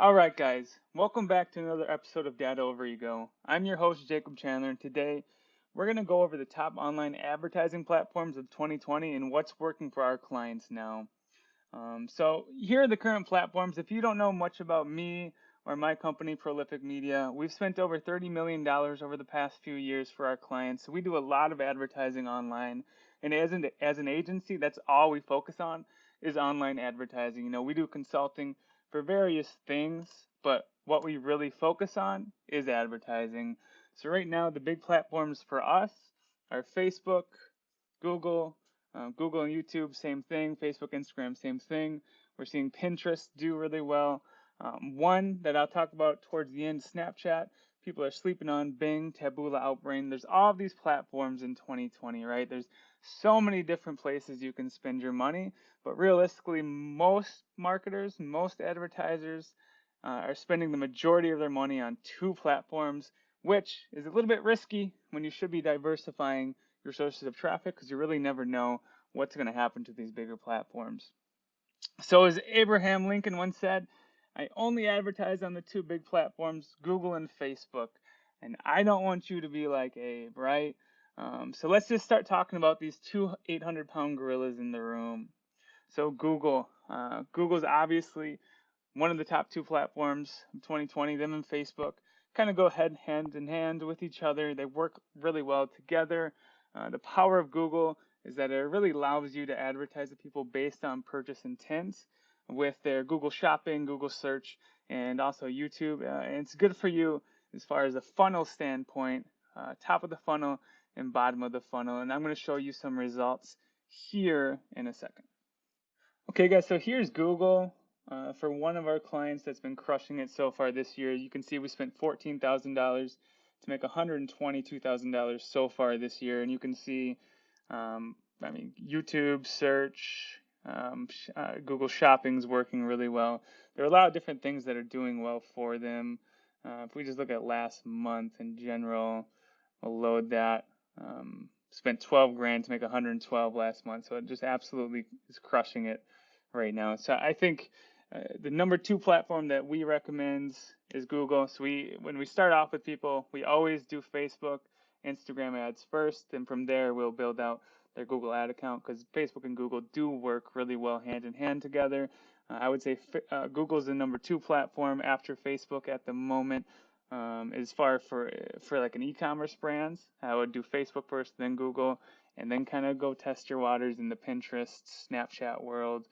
All right, guys, welcome back to another episode of Data Over Ego. I'm your host, Jacob Chandler, and today we're going to go over the top online advertising platforms of 2020 and what's working for our clients now. So here are the current platforms. If you don't know much about me or my company, Prolific Media, we've spent over $30 million over the past few years for our clients. So we do a lot of advertising online. And as an agency, that's all we focus on is online advertising. We do consulting for various things, but what we really focus on is advertising. So right now, the big platforms for us are Facebook, Google, Google and YouTube, same thing. Facebook, Instagram, same thing. We're seeing Pinterest do really well. One that I'll talk about towards the end, Snapchat. People are sleeping on Bing, Taboola, Outbrain. There's all of these platforms in 2020, right? There's so many different places you can spend your money, but realistically, most marketers, most advertisers are spending the majority of their money on two platforms, which is a little bit risky when you should be diversifying your sources of traffic because you really never know what's going to happen to these bigger platforms. So as Abraham Lincoln once said, I only advertise on the two big platforms, Google and Facebook. And I don't want you to be like Abe, right? So let's just start talking about these two 800-pound gorillas in the room. So Google's obviously one of the top two platforms of 2020. Them and Facebook kind of go hand in hand with each other. They work really well together. The power of Google is that it really allows you to advertise to people based on purchase intent with their Google Shopping, Google Search, and also YouTube. And it's good for you as far as a funnel standpoint, top of the funnel and bottom of the funnel. And I'm going to show you some results here in a second. Okay, guys, so here's Google for one of our clients that's been crushing it so far this year. You can see we spent $14,000 to make $122,000 so far this year. And you can see, YouTube search, Google Shopping's working really well. There are a lot of different things that are doing well for them. If we just look at last month in general, we'll load that. Spent 12 grand to make 112 last month, so it just absolutely is crushing it right now. So I think the number two platform that we recommend is Google. So when we start off with people, we always do Facebook, Instagram ads first, and from there we'll build out their Google ad account because Facebook and Google do work really well hand in hand together. I would say Google is the number two platform after Facebook at the moment. As far for like an e-commerce brands, I would do Facebook first, then Google, and then kind of go test your waters in the Pinterest, Snapchat world.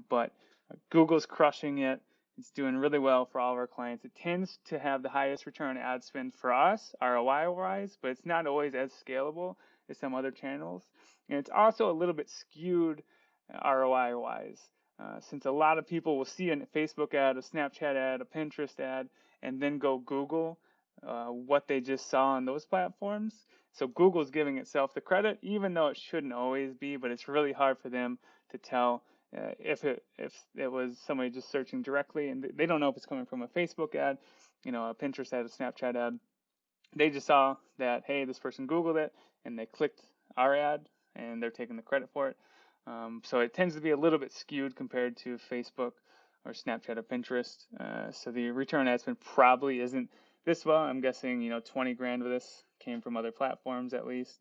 But Google's crushing it. It's doing really well for all of our clients. It tends to have the highest return on ad spend for us, ROI-wise, but it's not always as scalable as some other channels. And it's also a little bit skewed ROI-wise. Since a lot of people will see a Facebook ad, a Snapchat ad, a Pinterest ad, and then go Google what they just saw on those platforms. So Google's giving itself the credit, even though it shouldn't always be, but it's really hard for them to tell if it was somebody just searching directly, and they don't know if it's coming from a Facebook ad, a Pinterest ad, a Snapchat ad. They just saw that, hey, this person Googled it, and they clicked our ad, and they're taking the credit for it. So it tends to be a little bit skewed compared to Facebook or Snapchat or Pinterest. So the return on ad spend probably isn't this well. I'm guessing, 20 grand of this came from other platforms at least,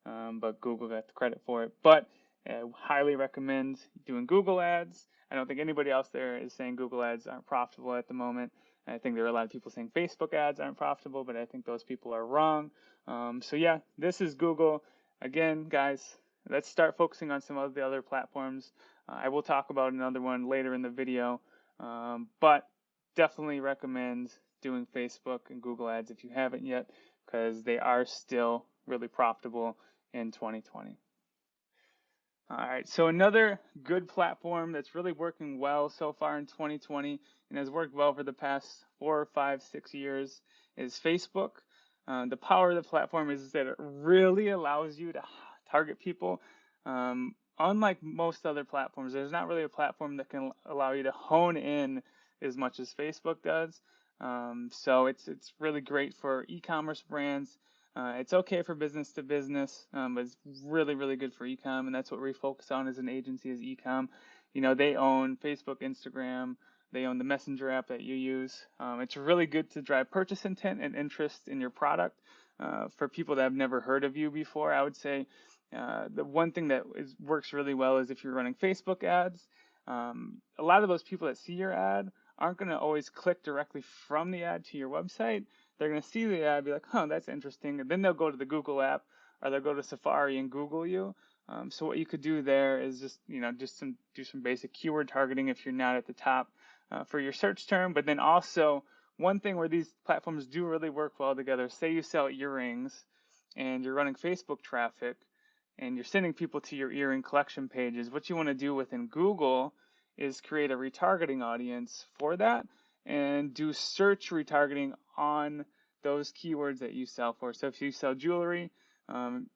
but Google got the credit for it. But I highly recommend doing Google ads. I don't think anybody else there is saying Google ads aren't profitable at the moment. I think there are a lot of people saying Facebook ads aren't profitable, but I think those people are wrong. So yeah, this is Google. Again, guys, let's start focusing on some of the other platforms. I will talk about another one later in the video, but definitely recommend doing Facebook and Google ads if you haven't yet, because they are still really profitable in 2020. All right, so another good platform that's really working well so far in 2020 and has worked well for the past 4, 5, 6 years is Facebook. The power of the platform is that it really allows you to target people. Unlike most other platforms, there's not really a platform that can allow you to hone in as much as Facebook does. So it's really great for e-commerce brands. It's okay for business to business, but it's really, really good for e-com, and that's what we focus on as an agency, is e-com. They own Facebook, Instagram, They own the Messenger app that you use. It's really good to drive purchase intent and interest in your product. For people that have never heard of you before, I would say the one thing that works really well is if you're running Facebook ads. A lot of those people that see your ad aren't going to always click directly from the ad to your website. They're going to see the ad, be like, huh, that's interesting. And then they'll go to the Google app, or they'll go to Safari and Google you. So what you could do there is just, do some basic keyword targeting if you're not at the top for your search term. But then also one thing where these platforms do really work well together, say you sell earrings and you're running Facebook traffic and you're sending people to your earring collection pages, what you want to do within Google is create a retargeting audience for that and do search retargeting on those keywords that you sell for. So if you sell jewelry,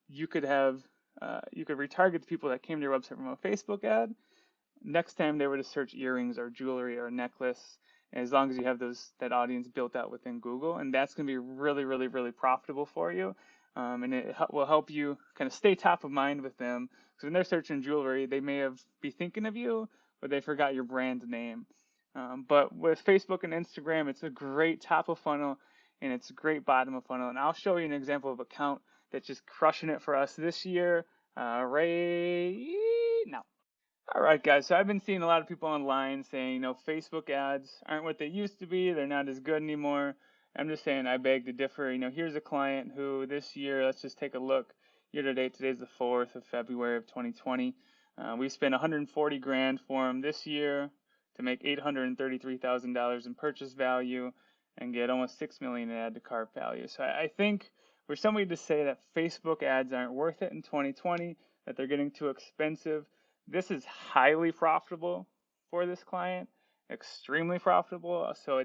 you could retarget the people that came to your website from a Facebook ad. Next time they were to search earrings or jewelry or a necklace, as long as you have that audience built out within Google, and that's going to be really, really, really profitable for you. And it will help you kind of stay top of mind with them. So when they're searching jewelry, they may be thinking of you, but they forgot your brand name. But with Facebook and Instagram, it's a great top of funnel and it's a great bottom of funnel. And I'll show you an example of account that's just crushing it for us this year right now. All right, guys. So I've been seeing a lot of people online saying, Facebook ads aren't what they used to be. They're not as good anymore. I'm just saying I beg to differ. Here's a client who this year, let's just take a look. Year to date, today's the 4th of February of 2020. We spent $140,000 for him this year to make $833,000 in purchase value and get almost $6 million in add to cart value. So I think for somebody to say that Facebook ads aren't worth it in 2020, that they're getting too expensive, this is highly profitable for this client, extremely profitable. So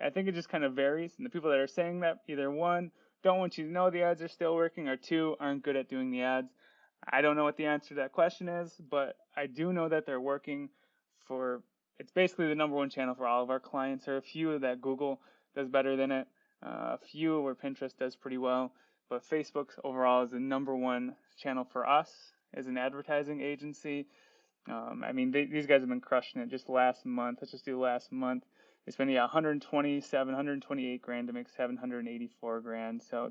I think it just kind of varies. And the people that are saying that, either one, don't want you to know the ads are still working, or two, aren't good at doing the ads. I don't know what the answer to that question is, but I do know that they're working it's basically the number one channel for all of our clients. There are a few that Google does better than it, a few where Pinterest does pretty well, but Facebook overall is the number one channel for us as an advertising agency. These guys have been crushing it just last month. Let's just do last month. They spent $128,000 to make $784,000. So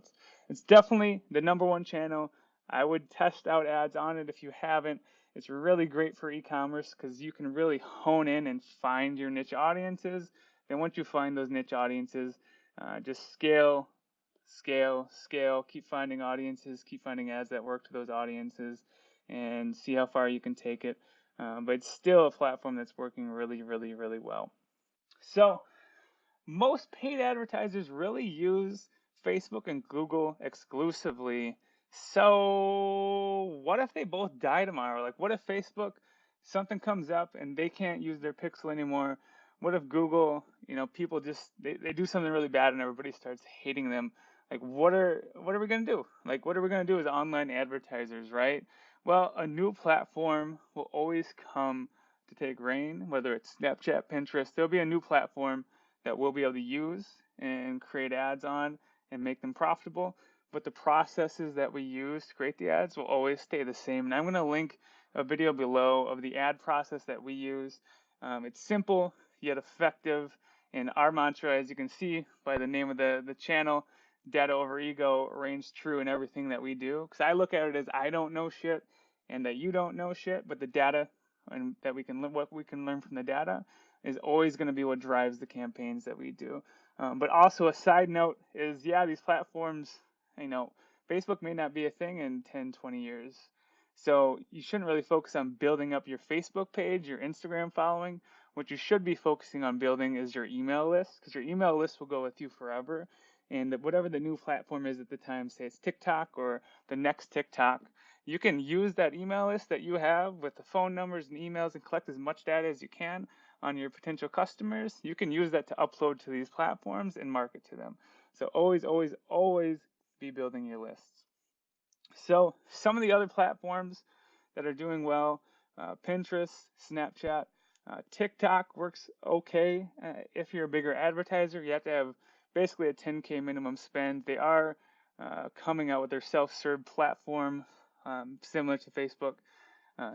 it's definitely the number one channel. I would test out ads on it if you haven't. It's really great for e-commerce because you can really hone in and find your niche audiences. Then once you find those niche audiences, just scale, keep finding audiences, keep finding ads that work to those audiences, and see how far you can take it. But it's still a platform that's working really, really, really well. So most paid advertisers really use Facebook and Google exclusively. So what if they both die tomorrow? Like, what if Facebook, something comes up and they can't use their pixel anymore? What if Google, people just, they do something really bad and everybody starts hating them? Like, what are we going to do? Like, what are we going to do as online advertisers, right? Well, a new platform will always come to take reign, whether it's Snapchat, Pinterest. There'll be a new platform that we'll be able to use and create ads on and make them profitable. But the processes that we use to create the ads will always stay the same. And I'm going to link a video below of the ad process that we use. It's simple yet effective. And our mantra, as you can see by the name of the channel, data over ego, reigns true in everything that we do. Because I look at it as I don't know shit and that you don't know shit, but the data and that what we can learn from the data is always going to be what drives the campaigns that we do. But also a side note is, these platforms, Facebook may not be a thing in 10, 20 years. So you shouldn't really focus on building up your Facebook page, your Instagram following. What you should be focusing on building is your email list, because your email list will go with you forever. And whatever the new platform is at the time, say it's TikTok or the next TikTok, you can use that email list that you have with the phone numbers and emails and collect as much data as you can on your potential customers. You can use that to upload to these platforms and market to them. So always, always, always be building your lists. So some of the other platforms that are doing well, Pinterest, Snapchat, TikTok works okay. If you're a bigger advertiser, you have to have basically a 10K minimum spend. They are coming out with their self-serve platform similar to Facebook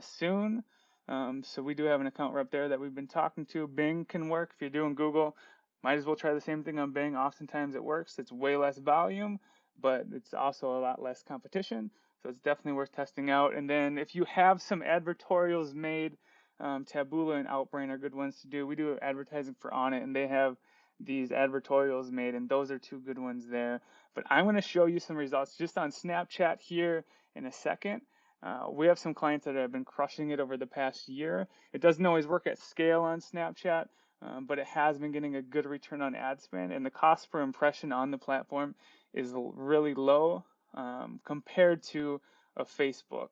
soon. So we do have an account rep there that we've been talking to. Bing can work if you're doing Google. Might as well try the same thing on Bing. Oftentimes it works. It's way less volume, but it's also a lot less competition. So it's definitely worth testing out. And then if you have some advertorials made, Taboola and Outbrain are good ones to do. We do advertising for On It, and they have these advertorials made, and those are two good ones there. But I'm going to show you some results just on Snapchat here in a second. We have some clients that have been crushing it over the past year. It doesn't always work at scale on Snapchat, but it has been getting a good return on ad spend, and the cost per impression on the platform is really low compared to a Facebook.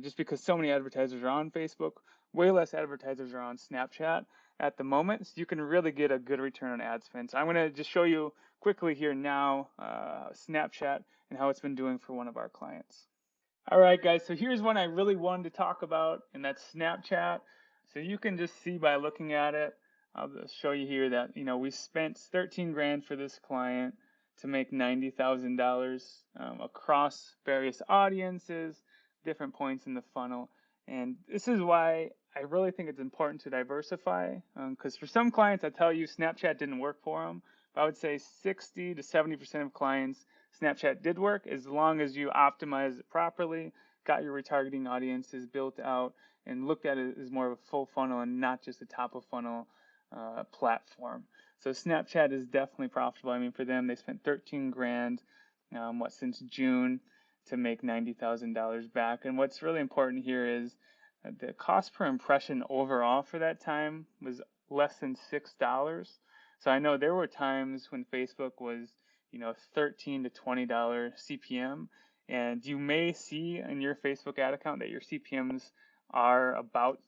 Just because so many advertisers are on Facebook, way less advertisers are on Snapchat at the moment, so you can really get a good return on ad spend. So I'm going to just show you quickly here now Snapchat and how it's been doing for one of our clients. All right, guys, so here's one I really wanted to talk about, and that's Snapchat. So you can just see by looking at it, I'll just show you here that, we spent 13 grand for this client to make $90,000 across various audiences, different points in the funnel. And this is why I really think it's important to diversify, because for some clients, I tell you, Snapchat didn't work for them. But I would say 60 to 70% of clients, Snapchat did work as long as you optimize it properly, got your retargeting audiences built out, and looked at it as more of a full funnel and not just a top of funnel platform. So Snapchat is definitely profitable. I mean, for them, they spent 13 grand, since June to make $90,000 back. And what's really important here is the cost per impression overall for that time was less than $6. So I know there were times when Facebook was, $13 to $20 CPM, and you may see in your Facebook ad account that your CPMs are about,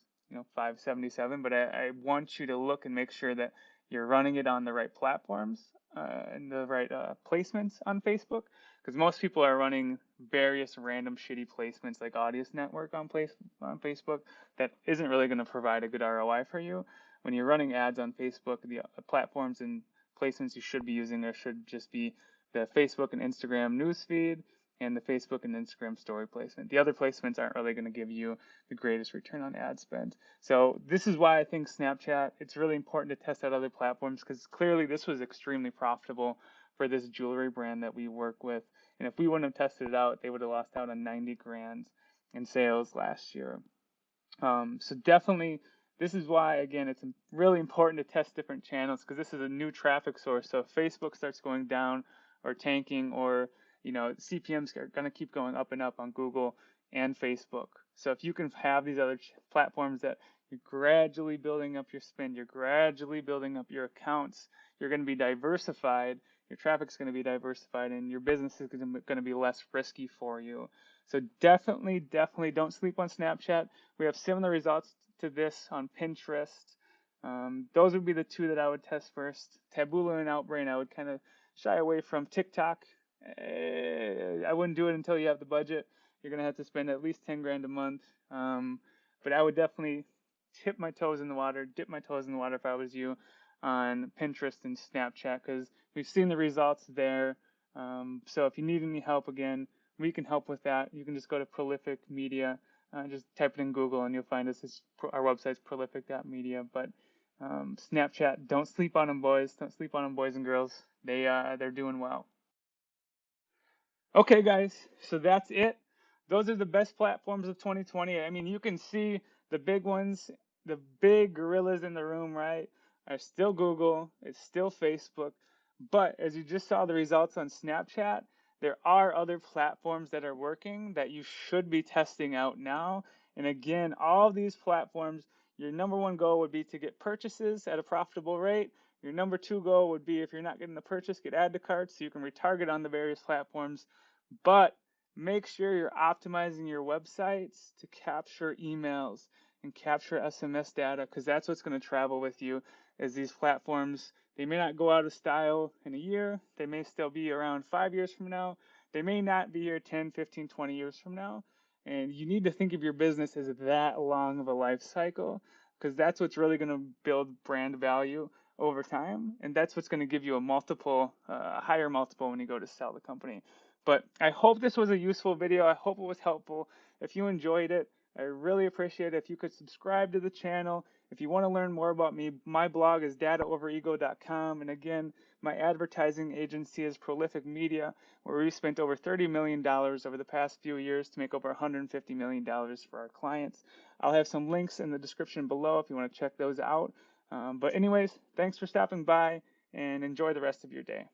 577, but I want you to look and make sure that you're running it on the right platforms and the right placements on Facebook, because most people are running various random shitty placements like Audience Network on Facebook that isn't really going to provide a good ROI for you. When you're running ads on Facebook, the platforms and placements you should be using there should just be the Facebook and Instagram newsfeed and the Facebook and Instagram story placement. The other placements aren't really going to give you the greatest return on ad spend. So this is why I think Snapchat, it's really important to test out other platforms, because clearly this was extremely profitable for this jewelry brand that we work with. And if we wouldn't have tested it out, they would have lost out on 90 grand in sales last year. So definitely, this is why, again, it's really important to test different channels, because this is a new traffic source. So if Facebook starts going down or tanking, or CPMs are going to keep going up and up on Google and Facebook. So if you can have these other platforms that you're gradually building up your spend, you're gradually building up your accounts, you're going to be diversified, your traffic's going to be diversified, and your business is going to be less risky for you. So definitely don't sleep on Snapchat. We have similar results to this on Pinterest. Those would be the two that I would test first. Taboola and Outbrain, I would kind of shy away from. TikTok, I wouldn't do it until you have the budget. You're going to have to spend at least 10 grand a month. But I would definitely dip my toes in the water if I was you on Pinterest and Snapchat, because we've seen the results there. So if you need any help, again, we can help with that. You can just go to Prolific Media, just type it in Google and you'll find us. Our website's prolific.media. But Snapchat, don't sleep on them, boys. Don't sleep on them, boys and girls. They're doing well. Okay, guys, so that's it. Those are the best platforms of 2020. I mean, you can see the big ones, the big gorillas in the room, right, are still Google, it's still Facebook. But as you just saw the results on Snapchat, there are other platforms that are working that you should be testing out now. And again, all of these platforms, your number one goal would be to get purchases at a profitable rate. Your number two goal would be, if you're not getting the purchase, get add to cart so you can retarget on the various platforms. But make sure you're optimizing your websites to capture emails and capture SMS data, because that's what's going to travel with you. As these platforms, they may not go out of style in a year. They may still be around 5 years from now. They may not be here 10, 15, 20 years from now. And you need to think of your business as that long of a life cycle, because that's what's really going to build brand value over time. And that's what's going to give you a higher multiple when you go to sell the company. But I hope this was a useful video. I hope it was helpful. If you enjoyed it, I really appreciate it if you could subscribe to the channel. If you want to learn more about me, my blog is dataoverego.com. And again, my advertising agency is Prolific Media, where we spent over $30 million over the past few years to make over $150 million for our clients. I'll have some links in the description below if you want to check those out. But anyways, thanks for stopping by and enjoy the rest of your day.